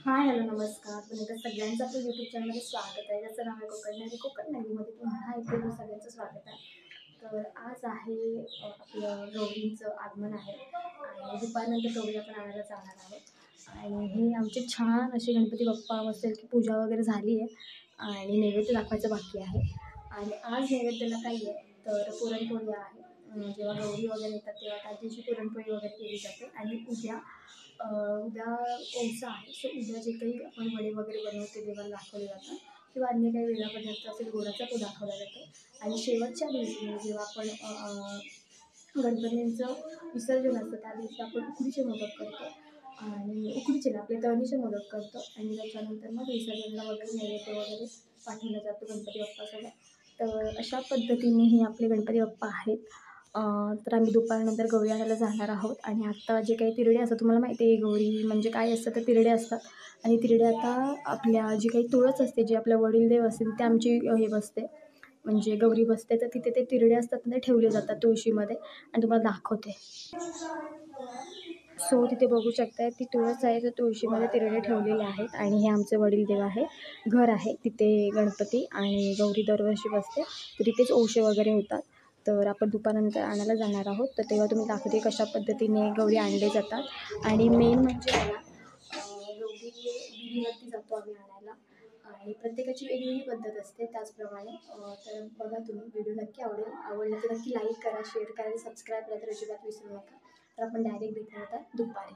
Hi hello नमस्कार. पुन्हा सगळ्यांचं आपल्या यूट्यूब चॅनलमध्ये स्वागत आहे. ज्याचं नाव आहे कोकण नगरीमध्ये पुन्हा एकदा सगळ्यांचं स्वागत आहे. तर आज आहे आपलं गौरींचं आगमन आहे आणि दुपारनंतर गौरी आपण आणायला जाणार आहोत. आणि हे आमचे छान असे गणपती बाप्पा मस्त की पूजा वगैरे झाली आहे आणि नैवेद्य दाखवायचं बाकी आहे. आणि आज नैवेद्याला काही आहे तर पुरणपोळी आहे. जेव्हा गौरी वगैरे येतात तेव्हा त्या दिवशी पुरणपोळी वगैरे केली जाते. आणि उद्या ओवसा आहे. सो उद्या जे काही आपण वडे वगैरे बनवते देवाला दाखवले जातात किंवा अन्य काही वेगळा पदार्थ असेल गोडाचा तो दाखवला जातो. आणि शेवटच्या दिवशी जेव्हा आपण गणपतींचं विसर्जन असतं त्या दिवशी आपण उकडीचे मोदक करतो आणि उकडीचे आपले तळणीचे मोदक करतो. आणि त्याच्यानंतर मग विसर्जनाला वगैरे नैवेद्य वगैरे पाठवला जातो गणपती बाप्पासोबत. तर अशा पद्धतीने हे आपले गणपती बाप्पा आहेत. तर आम्ही दुपारनंतर गौरी आणायला जाणार आहोत. आणि आत्ता जे काही तिरडे असतात तुम्हाला माहिती आहे गौरी म्हणजे काय असतं तर तिरडे असतात. आणि तिरडे आता आपल्या जी काही तुळस असते जे आपल्या वडीलदेव असतील ते आमची हे बसते म्हणजे गौरी बसते तर तिथे ते तिरडे असतात ते ठेवले जातात तुळशीमध्ये. आणि तुम्हाला दाखवते. सो तिथे बघू शकताय ती तुळस आहे तर तुळशीमध्ये तिरडे ठेवलेले आहेत. आणि हे आमचे वडीलदेव आहे. घर आहे तिथे गणपती आणि गौरी दरवर्षी बसते तर तिथेच ओवशे वगैरे होतात. तर आपण दुपारनंतर आणायला जाणार आहोत. तर तेव्हा तुम्ही दाखवते कशा पद्धतीने गौरी आणले जातात. आणि मेन म्हणजे मला गौरी विहिरीवरती जातो आम्ही आणायला. आणि प्रत्येकाची वेगवेगळी पद्धत असते त्याचप्रमाणे. तर बघा तुम्ही व्हिडिओ नक्की आवडला तर नक्की लाईक करा, शेअर करा आणि सबस्क्राईब करा तर अजिबात विसरू नका. तर आपण डायरेक्ट भेटणार आता दुपारी.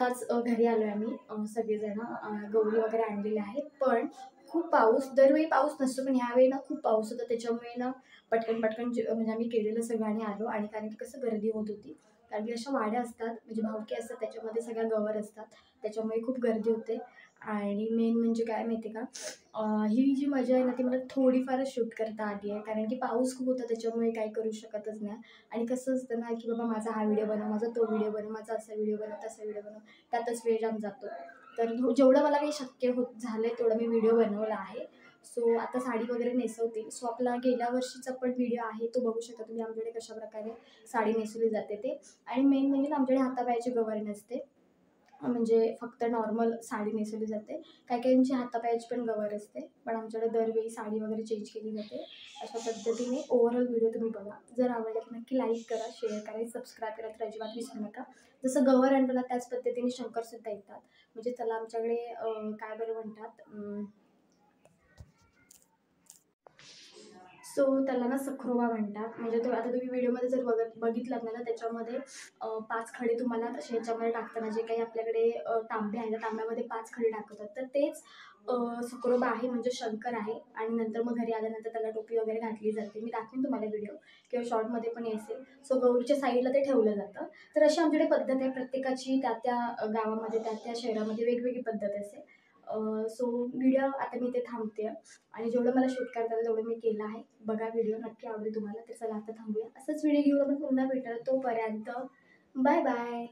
आत्ताच घरी आलो आहे आम्ही सगळेजण गौरी वगैरे आणलेल्या आहेत. पण खूप पाऊस, दरवेळी पाऊस नसतो पण ह्यावेळी ना खूप पाऊस होता, त्याच्यामुळे ना पटकन पटकन म्हणजे आम्ही केलेलं सगळं आणि आलो. आणि कारण की कसं गर्दी होत होती, कारण की अशा वाड्या असतात म्हणजे भावकी असतात, त्याच्यामध्ये सगळ्या गवर असतात, त्याच्यामुळे खूप गर्दी होते. आणि मेन म्हणजे काय माहिती आहे का, ही जी मजा आहे ना ती मला थोडीफारच शूट करता आली आहे, कारण की पाऊस खूप होता त्याच्यामुळे काही करू शकतच नाही. आणि कसं असतं ना की बाबा माझा हा व्हिडिओ बनव, माझा तो व्हिडिओ बनव, माझा असा व्हिडिओ बनव, तसा व्हिडिओ बनव, त्यातच वेळ जाम जातो. तर जेवढं मला काही शक्य होत झालं आहे तेवढं मी व्हिडिओ बनवला आहे. सो आता साडी वगैरे नेसवते. सो आपला गेल्या वर्षीचा पण व्हिडिओ आहे तो बघू शकता तुम्ही, आमच्याकडे कशाप्रकारे साडी नेसवली जाते ते. आणि मेन म्हणजे ना आमच्याकडे हातापायाची गवारी नसते, म्हणजे फक्त नॉर्मल साडी नेसवली जाते. काही काहींची हातापायाची पण गवर असते, पण आमच्याकडे दरवेळी साडी वगैरे चेंज केली जाते. अशा पद्धतीने ओव्हरऑल व्हिडिओ तुम्ही बघा. जर आवडला तर नक्की लाईक करा, शेअर करा, सबस्क्राईब करा तर अजिबात विसरू नका. जसं गवर आणतो ना त्याच पद्धतीने शंकरसुद्धा येतात. म्हणजे त्याला आमच्याकडे काय बरं म्हणतात, सो त्याला ना सखरोबा म्हणतात. म्हणजे तो आता तुम्ही व्हिडिओमध्ये जर बघितलात ना त्याच्यामध्ये 5 खडे तुम्हाला तसे ह्याच्यामध्ये टाकताना जे काही आपल्याकडे तांबे आहे त्या तांब्यामध्ये 5 खडे टाकतात, तर तेच सखरोबा आहे, म्हणजे शंकर आहे. आणि नंतर मग घरी आल्यानंतर त्याला टोपी वगैरे घातली जाते. मी दाखवेन तुम्हाला व्हिडिओ किंवा शॉर्टमध्ये पण असेल. सो गौरीच्या साईडला ते ठेवलं जातं. तर अशी आमच्याकडे पद्धत आहे, प्रत्येकाची त्या त्या गावामध्ये त्या त्या शहरामध्ये वेगवेगळी पद्धत असते. सो व्हिडिओ आता मी इथे थांबते आणि जेवढं मला शूट करता आलं तेवढं मी केलं आहे. बघा व्हिडिओ, नक्की आवडेल तुम्हाला. तर चला आता थांबूया, असंच व्हिडिओ घेऊन आपण पुन्हा भेटूया. तोपर्यंत बाय बाय.